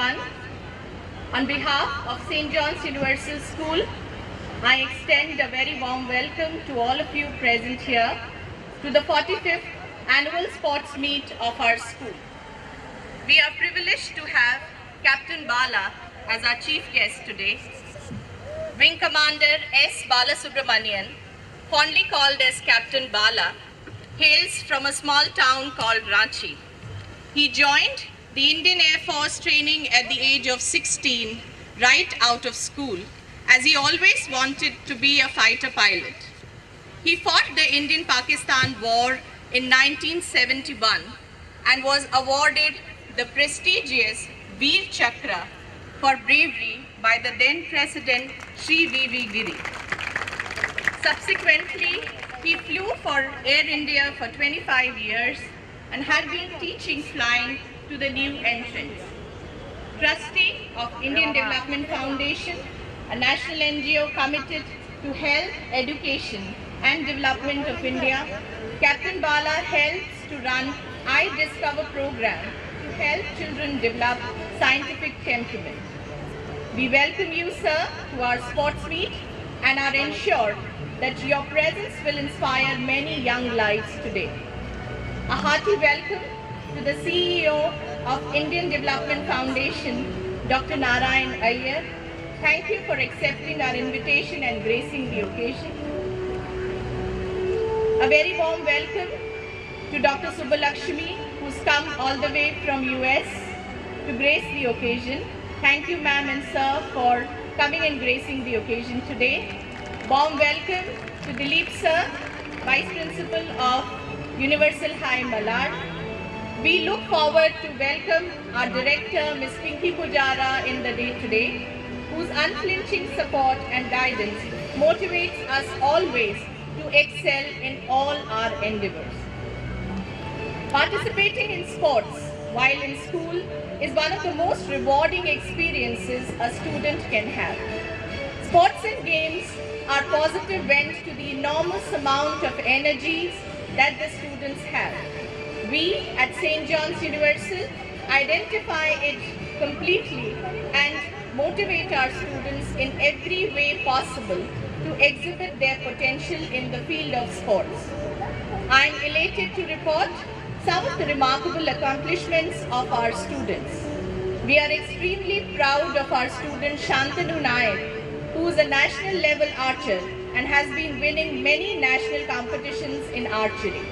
everyone. On behalf of St. John's Universal School, I extend a very warm welcome to all of you present here to the 45th annual sports meet of our school. We are privileged to have Captain Bala as our chief guest today. Wing Commander S. Balasubramanian, fondly called as Captain Bala, hails from a small town called Ranchi. He joined the Indian Air Force training at the age of 16, right out of school, as he always wanted to be a fighter pilot. He fought the Indian-Pakistan War in 1971 and was awarded the prestigious Veer Chakra for bravery by the then President Sri V.V. Giri. Subsequently, he flew for Air India for 25 years and had been teaching flying to the new entrants. Trustee of Indian Development Foundation, a national NGO committed to health, education and development of India, Captain Bala helps to run iDiscover program to help children develop scientific temperament. We welcome you, sir, to our sports meet and are ensured that your presence will inspire many young lives today. A hearty welcome to the CEO of Indian Development Foundation, Dr. Narayan Iyer. Thank you for accepting our invitation and gracing the occasion. A very warm welcome to Dr. Subbalakshmi, who's come all the way from US to grace the occasion. Thank you, ma'am and sir, for coming and gracing the occasion today. Warm welcome to Dilip sir, Vice Principal of Universal High Malad. We look forward to welcome our Director, Ms. Pinky Pujara, in the day today, whose unflinching support and guidance motivates us always to excel in all our endeavors. Participating in sports while in school is one of the most rewarding experiences a student can have. Sports and games are positive vent to the enormous amount of energies that the students have. We at St. John's Universal identify it completely and motivate our students in every way possible to exhibit their potential in the field of sports. I am elated to report some of the remarkable accomplishments of our students. We are extremely proud of our student Shantanu Nayak, who is a national level archer and has been winning many national competitions in archery.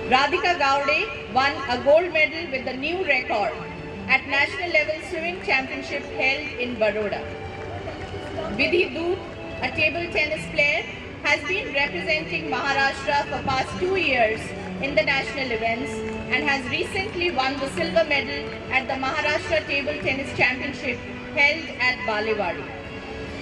Radhika Gowde won a gold medal with a new record at national level swimming championship held in Baroda. Vidhi Doot, a table tennis player, has been representing Maharashtra for past 2 years in the national events and has recently won the silver medal at the Maharashtra Table Tennis Championship held at Balewadi.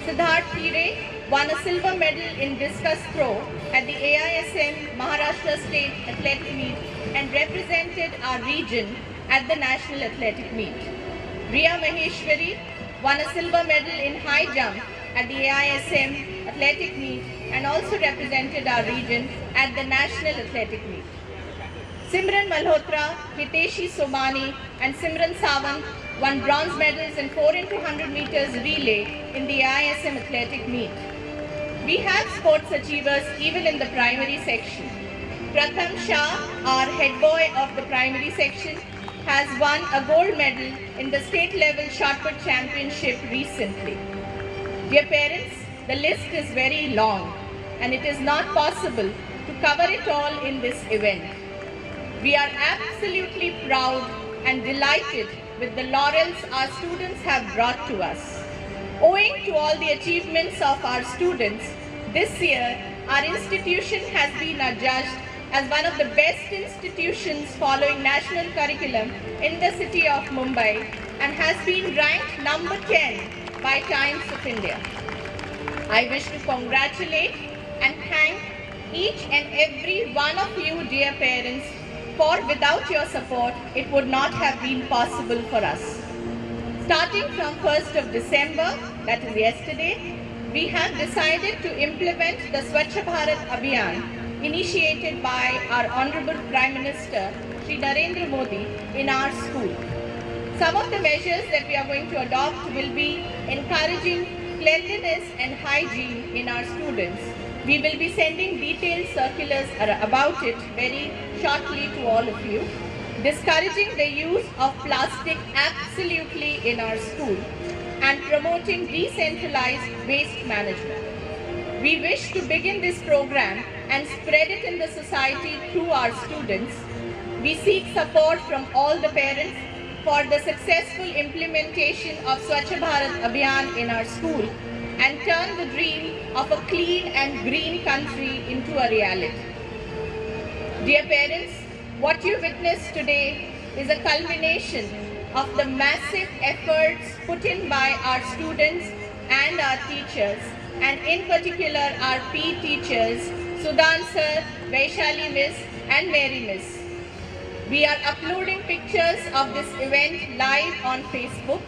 Siddharth Thire won a silver medal in discus throw at the AISM Maharashtra State Athletic Meet and represented our region at the National Athletic Meet. Riya Maheshwari won a silver medal in high jump at the AISM Athletic Meet and also represented our region at the National Athletic Meet. Simran Malhotra, Hiteshi Somani and Simran Sawant won bronze medals in 4 into 100 meters relay in the AISM Athletic Meet. We have sports achievers even in the primary section. Pratham Shah, our head boy of the primary section, has won a gold medal in the state level shot put championship recently. Dear parents, the list is very long and it is not possible to cover it all in this event. We are absolutely proud and delighted with the laurels our students have brought to us. Owing to all the achievements of our students, this year our institution has been adjudged as one of the best institutions following national curriculum in the city of Mumbai and has been ranked number 10 by Times of India. I wish to congratulate and thank each and every one of you, dear parents, for without your support, it would not have been possible for us. Starting from 1st of December, that is yesterday, we have decided to implement the Swachh Bharat Abhiyan initiated by our Honorable Prime Minister, Shri Narendra Modi, in our school. Some of the measures that we are going to adopt will be encouraging cleanliness and hygiene in our students. We will be sending detailed circulars about it very shortly to all of you. Discouraging the use of plastic absolutely in our school and promoting decentralized waste management. We wish to begin this program and spread it in the society through our students. We seek support from all the parents for the successful implementation of Swachh Bharat Abhiyan in our school and turn the dream of a clean and green country into a reality. Dear parents, what you witnessed today is a culmination of the massive efforts put in by our students and our teachers, and in particular our PE teachers, Sudan sir, Vaishali miss and Mary miss. We are uploading pictures of this event live on Facebook.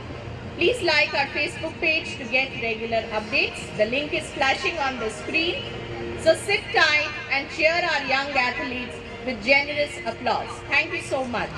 Please like our Facebook page to get regular updates. The link is flashing on the screen. So sit tight and cheer our young athletes with generous applause. Thank you so much.